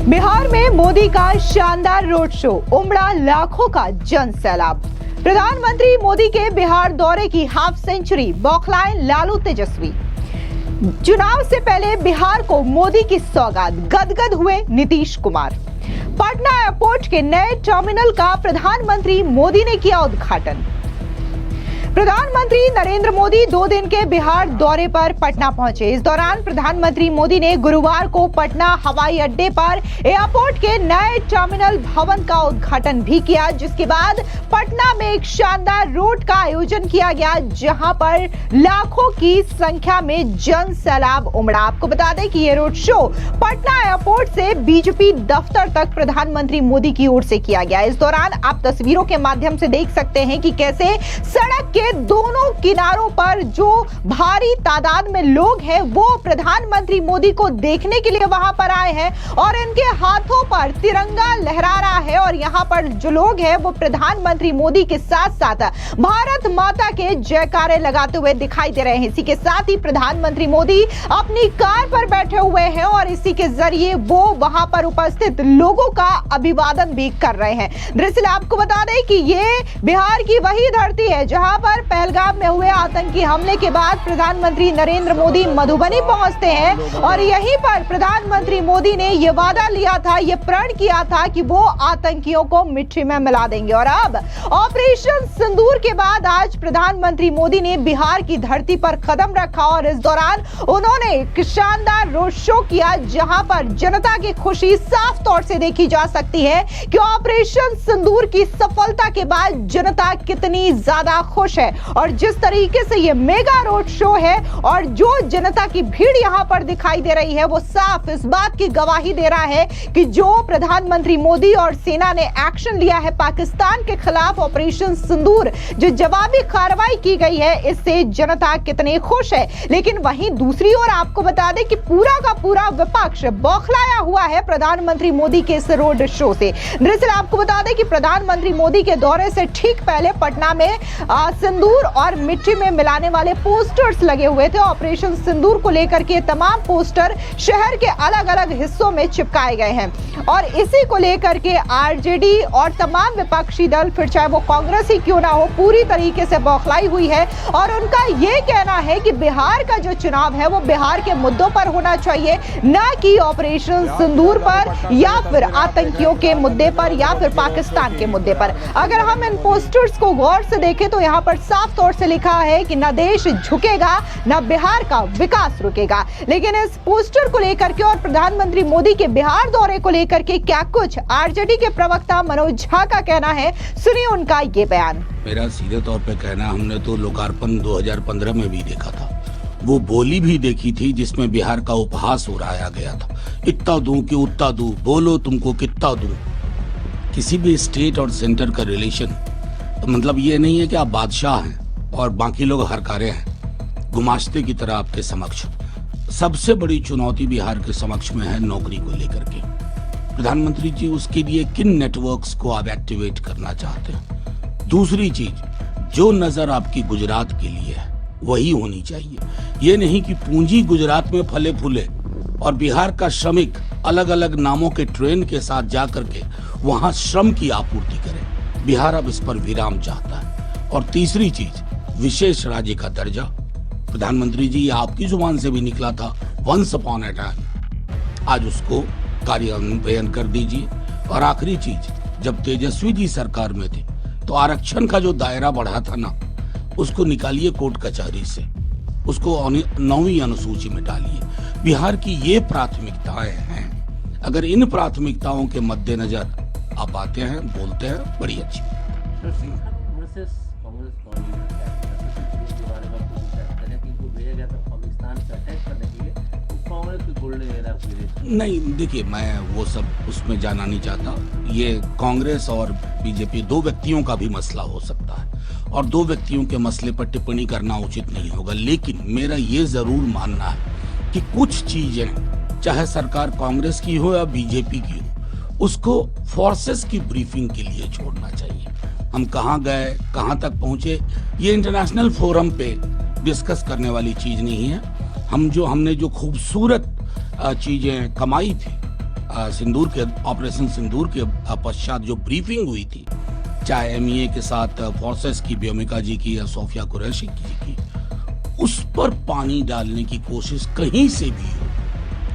बिहार में मोदी का शानदार रोड शो, उमड़ा लाखों का जन सैलाब। प्रधानमंत्री मोदी के बिहार दौरे की हाफ सेंचुरी, बौखलाए लालू तेजस्वी। चुनाव से पहले बिहार को मोदी की सौगात, गदगद हुए नीतीश कुमार। पटना एयरपोर्ट के नए टर्मिनल का प्रधानमंत्री मोदी ने किया उद्घाटन। प्रधानमंत्री नरेंद्र मोदी 2 दिन के बिहार दौरे पर पटना पहुंचे। इस दौरान प्रधानमंत्री मोदी ने गुरुवार को पटना हवाई अड्डे पर एयरपोर्ट के नए टर्मिनल भवन का उद्घाटन भी किया, जिसके बाद पटना में एक शानदार रोड का आयोजन किया गया, जहां पर लाखों की संख्या में जन सैलाब उमड़ा। आपको बता दें कि ये रोड शो पटना एयरपोर्ट से बीजेपी दफ्तर तक प्रधानमंत्री मोदी की ओर से किया गया। इस दौरान आप तस्वीरों के माध्यम से देख सकते हैं कि कैसे सड़क के दोनों किनारों पर जो भारी तादाद में लोग हैं वो प्रधानमंत्री मोदी को देखने के लिए वहां पर आए हैं और इनके हाथों पर तिरंगा लहरा रहा है। और यहां पर जो लोग हैं वो प्रधानमंत्री मोदी के साथ साथ भारत माता के जयकारे लगाते हुए दिखाई दे रहे हैं। इसी के साथ ही प्रधानमंत्री मोदी अपनी कार पर बैठे हुए हैं और इसी के जरिए वो वहां पर उपस्थित लोगों का अभिवादन भी कर रहे हैं। दरअसल आपको बता दें कि ये बिहार की वही धरती है जहां पर पहलगाम में हुए आतंकी हमले के बाद प्रधानमंत्री नरेंद्र मोदी मधुबनी पहुंचते हैं और यहीं पर प्रधानमंत्री मोदी ने यह वादा लिया था, यह प्रण किया था कि वो आतंकियों को मिट्टी में मिला देंगे। और अब ऑपरेशन सिंदूर के बाद आज प्रधानमंत्री मोदी ने बिहार की धरती पर कदम रखा और इस दौरान उन्होंने एक शानदार रोड शो किया, जहां पर जनता की खुशी साफ तौर से देखी जा सकती है कि ऑपरेशन सिंदूर की सफलता के बाद जनता कितनी ज्यादा खुश है। और जिस तरीके से ये मेगा रोड शो है और जो जनता की भीड़ यहां पर दिखाई दे रही है वो साफ इस बात की गवाही दे रहा है कि जो प्रधानमंत्री मोदी और सेना ने एक्शन लिया है पाकिस्तान के खिलाफ ऑपरेशन सिंदूर, जो जवाबी कार्रवाई की गई है, इससे जनता कितनी खुश है। लेकिन वहीं दूसरी ओर आपको बता दें कि पूरा का पूरा विपक्ष बौखलाया हुआ है प्रधानमंत्री मोदी के इस रोड शो से। दरअसल आपको बता दें कि प्रधानमंत्री मोदी के दौरे से ठीक पहले पटना में सिंदूर और मिट्टी में मिलाने वाले पोस्टर्स लगे हुए थे। ऑपरेशन सिंदूर को लेकर के तमाम पोस्टर शहर के अलग अलग हिस्सों में चिपकाए गए हैं और इसी को लेकर के आरजेडी और तमाम विपक्षी दल, फिर चाहे वो कांग्रेस ही क्यों ना हो, पूरी तरीके से बौखलाई हुई है और उनका ये कहना है कि बिहार का जो चुनाव है वो बिहार के मुद्दों पर होना चाहिए, ना कि ऑपरेशन सिंदूर पर या फिर आतंकियों के मुद्दे पर या फिर पाकिस्तान के मुद्दे पर। अगर हम इन पोस्टर्स को गौर से देखें तो यहाँ पर साफ तौर से लिखा है कि न देश झुकेगा न बिहार का विकास रुकेगा। लेकिन इस पोस्टर को लेकर के और प्रधानमंत्री मोदी के बिहार दौरे को लेकर के क्या कुछ आरजेडी के प्रवक्ता मनोज झा का कहना है, सुनिए उनका ये बयान। मेरा सीधे तौर पे कहना, हमने तो लोकार्पण 2015 में भी देखा था, वो बोली भी देखी थी जिसमें बिहार का उपहास उड़ाया गया था, इतना दूं कि उतना दूं, बोलो तुमको कितना दूं। किसी भी स्टेट और सेंटर का रिलेशन मतलब ये नहीं है कि आप बादशाह हैं और बाकी लोग हरकारे हैं, गुमाश्ते की तरह आपके समक्ष। सबसे बड़ी चुनौती बिहार के समक्ष में है नौकरी को लेकर के। प्रधानमंत्री जी, उसके लिए किन नेटवर्क्स को आप एक्टिवेट करना चाहते हैं? दूसरी चीज, जो नजर आपकी गुजरात के लिए है वही होनी चाहिए। ये नहीं कि पूंजी गुजरात में फले फूले और बिहार का श्रमिक अलग अलग नामों के ट्रेन के साथ जा करके वहां श्रम की आपूर्ति करे। बिहार अब इस पर विराम चाहता है। और तीसरी चीज, विशेष राज्य का दर्जा। प्रधानमंत्री जी, आपकी जुबान से भी निकला था वंस अपॉन अ टाइम, आज उसको कार्यान्वयन कर दीजिए। और आखिरी चीज, जब तेजस्वी जी सरकार में थे तो आरक्षण का जो दायरा बढ़ा था ना, उसको निकालिए कोर्ट कचहरी से, उसको 9वीं अनुसूची में डालिए। बिहार की ये प्राथमिकताएं हैं। अगर इन प्राथमिकताओं के मद्देनजर आप आते हैं, बोलते हैं, बड़ी अच्छी नहीं। देखिए, मैं वो सब उसमें जाना नहीं चाहता। ये कांग्रेस और बीजेपी 2 व्यक्तियों का भी मसला हो सकता है और 2 व्यक्तियों के मसले पर टिप्पणी करना उचित नहीं होगा। लेकिन मेरा ये जरूर मानना है कि कुछ चीजें, चाहे सरकार कांग्रेस की हो या बीजेपी की हो, उसको फोर्सेस की ब्रीफिंग के लिए छोड़ना चाहिए। हम कहाँ गए, कहाँ तक पहुंचे, ये इंटरनेशनल फोरम पे डिस्कस करने वाली चीज नहीं है। हमने जो खूबसूरत चीजें कमाई थी सिंदूर के ऑपरेशन सिंदूर के पश्चात जो ब्रीफिंग हुई थी, चाहे एमईए के साथ फोर्सेस की, व्योमिका जी की या सोफिया कुरैशी की, उस पर पानी डालने की कोशिश कहीं से भी हो,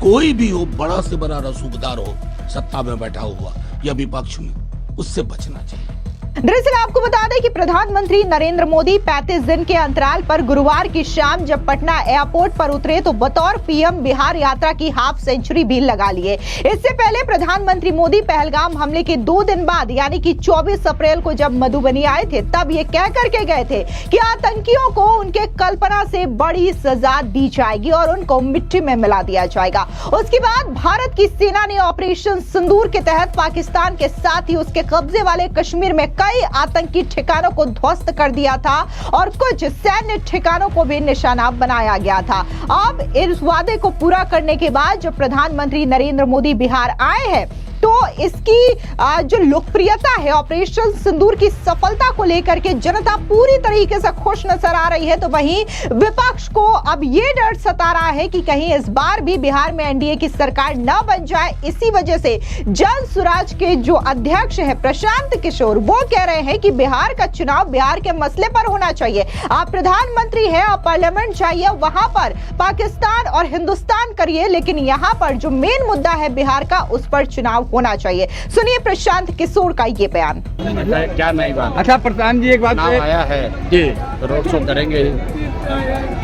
कोई भी हो, बड़ा से बड़ा रसूखदार हो, सत्ता में बैठा हुआ या विपक्ष में, उससे बचना चाहिए। दरअसल आपको बता दें कि प्रधानमंत्री नरेंद्र मोदी 35 दिन के अंतराल पर गुरुवार की शाम जब पटना एयरपोर्ट पर उतरे तो बतौर पीएम बिहार यात्रा की हाफ सेंचुरी भी लगा लिए। इससे पहले प्रधानमंत्री मोदी पहलगाम हमले के 2 दिन बाद यानी कि 24 अप्रैल को जब मधुबनी आए थे, तब ये कह करके गए थे कि आतंकियों को उनके कल्पना से बड़ी सजा दी जाएगी और उनको मिट्टी में मिला दिया जाएगा। उसके बाद भारत की सेना ने ऑपरेशन सिंदूर के तहत पाकिस्तान के साथ ही उसके कब्जे वाले कश्मीर में कई आतंकी ठिकानों को ध्वस्त कर दिया था और कुछ सैन्य ठिकानों को भी निशाना बनाया गया था। अब इस वादे को पूरा करने के बाद जब प्रधानमंत्री नरेंद्र मोदी बिहार आए हैं तो इसकी जो लोकप्रियता है, ऑपरेशन सिंदूर की सफलता को लेकर के जनता पूरी तरीके से खुश नजर आ रही है, तो वहीं विपक्ष को अब ये डर सता रहा है कि कहीं इस बार भी बिहार में एनडीए की सरकार न बन जाए। इसी वजह से जन स्वराज के जो अध्यक्ष है प्रशांत किशोर, वो कह रहे हैं कि बिहार का चुनाव बिहार के मसले पर होना चाहिए। आप प्रधानमंत्री हैं, आप पार्लियामेंट जाइए, वहां पर पाकिस्तान और हिंदुस्तान करिए, लेकिन यहां पर जो मेन मुद्दा है बिहार का, उस पर चुनाव होना चाहिए। सुनिए प्रशांत किशोर का ये बयान। क्या नई बात? अच्छा प्रधान जी, एक बात आया है जी, रोड शो करेंगे।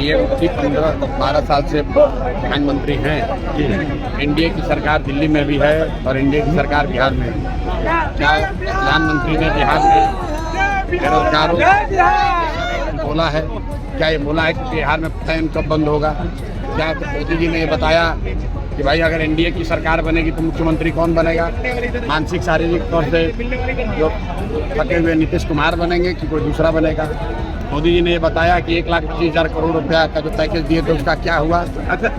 ये 15-12 साल से प्रधानमंत्री हैं। एनडीए की सरकार दिल्ली में भी है और एनडीए की सरकार बिहार में भी। क्या प्रधानमंत्री ने बिहार में बेरोजगारों बोला है? क्या ये बोला है कि बिहार में फैन कब बंद होगा? क्या मोदी जी ने ये बताया कि भाई अगर एनडीए की सरकार बनेगी तो मुख्यमंत्री कौन बनेगा? मानसिक शारीरिक तौर से जो थके हुए नीतीश कुमार बनेंगे कि कोई दूसरा बनेगा? मोदी जी ने ये बताया कि 1,25,000 करोड़ रुपया का जो पैकेज दिए थे उसका क्या हुआ?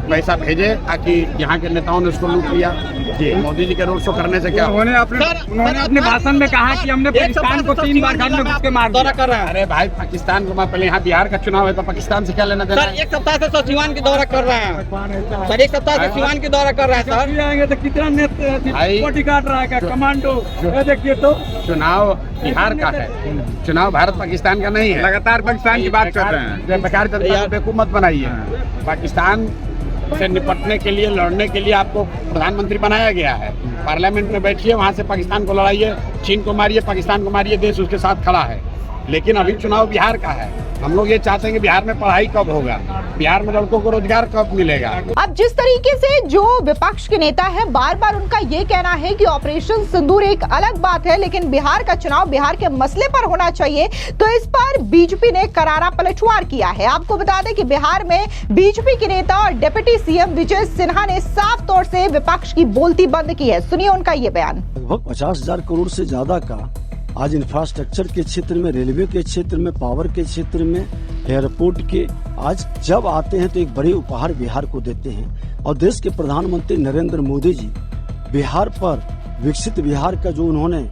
पैसा भेजे ताकि यहाँ के नेताओं ने उसको लूट लिया। जी, मोदी जी के रोड शो करने से क्या? उन्होंने अपने भाषण में कहा कि हमने पाकिस्तान को 3 बार घर में घुस के मार दिया। कर रहे हैं। अरे भाई, पाकिस्तान को पहले यहाँ बिहार का चुनाव है तो पाकिस्तान से क्या लेना देना? सर, 1 सप्ताह से सिवान की दौरा कर रहे हैं। सर, 1 सप्ताह से सिवान की दौरा कर रहे हैं। सर आएंगे तो कितना बॉडी गार्ड रहा है, कमांडो, देखिए तो चुनाव बिहार का है, चुनाव भारत पाकिस्तान का नहीं है। लगातार पाकिस्तान की बात कर रहे हैं। बेकार बेवकूफ मत बनाइए। पाकिस्तान से निपटने के लिए, लड़ने के लिए आपको प्रधानमंत्री बनाया गया है। पार्लियामेंट में बैठिए, वहाँ से पाकिस्तान को लड़ाइए, चीन को मारिए, पाकिस्तान को मारिए, देश उसके साथ खड़ा है। लेकिन अभी चुनाव बिहार का है। हम लोग ये चाहते हैं कि बिहार में पढ़ाई कब होगा, बिहार में लड़कों को रोजगार कब मिलेगा। अब जिस तरीके से जो विपक्ष के नेता हैं, बार बार उनका ये कहना है कि ऑपरेशन सिंदूर एक अलग बात है, लेकिन बिहार का चुनाव बिहार के मसले पर होना चाहिए, तो इस पर बीजेपी ने करारा पलटवार किया है। आपको बता दें कि बिहार में बीजेपी के नेता और डिप्टी सीएम विजय सिन्हा ने साफ तौर से विपक्ष की बोलती बंद की है। सुनिए उनका ये बयान। लगभग 50,000 करोड़ से ज्यादा का आज इंफ्रास्ट्रक्चर के क्षेत्र में, रेलवे के क्षेत्र में, पावर के क्षेत्र में, एयरपोर्ट के, आज जब आते हैं तो एक बड़े उपहार बिहार को देते हैं। और देश के प्रधानमंत्री नरेंद्र मोदी जी बिहार पर विकसित बिहार का जो उन्होंने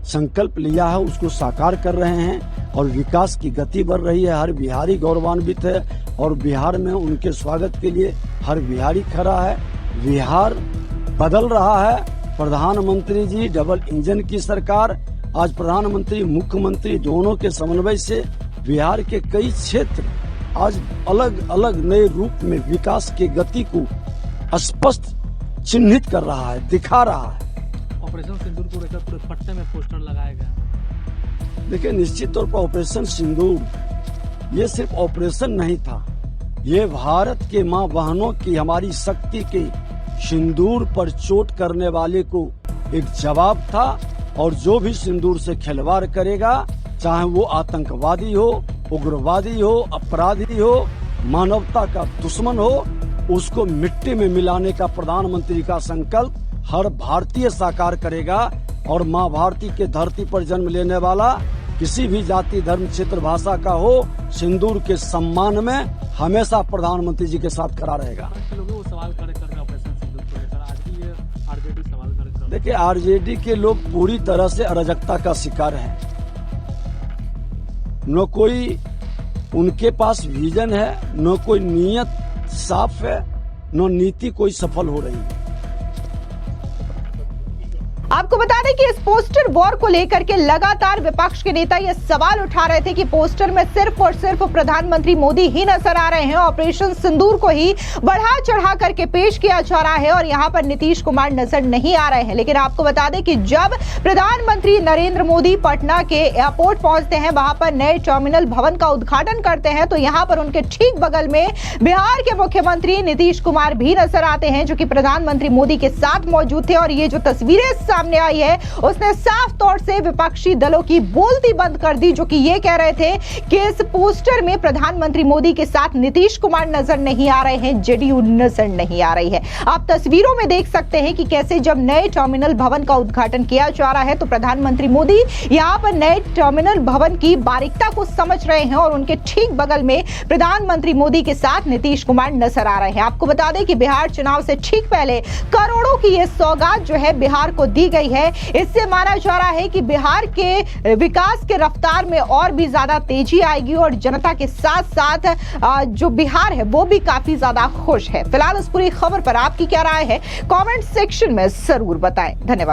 संकल्प लिया है उसको साकार कर रहे हैं और विकास की गति बढ़ रही है। हर बिहारी गौरवान्वित है और बिहार में उनके स्वागत के लिए हर बिहारी खड़ा है। बिहार बदल रहा है। प्रधानमंत्री जी डबल इंजन की सरकार, आज प्रधानमंत्री मुख्यमंत्री दोनों के समन्वय से बिहार के कई क्षेत्र आज अलग अलग नए रूप में विकास की गति को स्पष्ट चिन्हित कर रहा है, दिखा रहा है। ऑपरेशन सिंदूर को लेकर पूरे पट्टे में पोस्टर लगाए गए। देखिए, निश्चित तौर पर ऑपरेशन सिंदूर ये सिर्फ ऑपरेशन नहीं था, ये भारत के मां बहनों की, हमारी शक्ति के सिंदूर पर चोट करने वाले को एक जवाब था। और जो भी सिंदूर से खिलवाड़ करेगा, चाहे वो आतंकवादी हो, उग्रवादी हो, अपराधी हो, मानवता का दुश्मन हो, उसको मिट्टी में मिलाने का प्रधानमंत्री का संकल्प हर भारतीय साकार करेगा। और माँ भारती के धरती पर जन्म लेने वाला किसी भी जाति, धर्म, क्षेत्र, भाषा का हो, सिंदूर के सम्मान में हमेशा प्रधानमंत्री जी के साथ खड़ा रहेगा। देखिए, आरजेडी के लोग पूरी तरह से अराजकता का शिकार हैं। न कोई उनके पास विजन है, न कोई नीयत साफ है, न नीति कोई सफल हो रही है। आपको बता दें कि इस पोस्टर वॉर को लेकर के लगातार विपक्ष के नेता ये सवाल उठा रहे थे कि पोस्टर में सिर्फ और सिर्फ प्रधानमंत्री मोदी ही नजर आ रहे हैं, ऑपरेशन सिंदूर को ही बढ़ा चढ़ा करके पेश किया जा रहा है और यहां पर नीतीश कुमार नजर नहीं आ रहे हैं। लेकिन आपको बता दें कि जब प्रधानमंत्री नरेंद्र मोदी पटना के एयरपोर्ट पहुंचते हैं, वहां पर नए टर्मिनल भवन का उद्घाटन करते हैं, तो यहां पर उनके ठीक बगल में बिहार के मुख्यमंत्री नीतीश कुमार भी नजर आते हैं, जो कि प्रधानमंत्री मोदी के साथ मौजूद थे। और ये जो तस्वीरें सामने आई है उसने साफ तौर से विपक्षी दलों की बोलती बंद कर दी, जो कि ये कह रहे थे कि इस पोस्टर में प्रधानमंत्री मोदी के साथ नीतीश कुमार नजर नहीं आ रहे हैं, जेडीयू नजर नहीं आ रही है। आप तस्वीरों में देख सकते हैं कि कैसे जब नए टर्मिनल भवन का उद्घाटन किया जा रहा है तो प्रधानमंत्री मोदी यहां पर नए टर्मिनल भवन की बारीकता को समझ रहे हैं और उनके ठीक बगल में प्रधानमंत्री मोदी के साथ नीतीश कुमार नजर आ रहे हैं। आपको बता दें कि बिहार चुनाव से ठीक पहले करोड़ों की यह सौगात जो है बिहार को दी गई है। इससे माना जा रहा है कि बिहार के विकास के रफ्तार में और भी ज्यादा तेजी आएगी और जनता के साथ साथ जो बिहार है वो भी काफी ज्यादा खुश है। फिलहाल इस पूरी खबर पर आपकी क्या राय है, कमेंट सेक्शन में जरूर बताएं। धन्यवाद।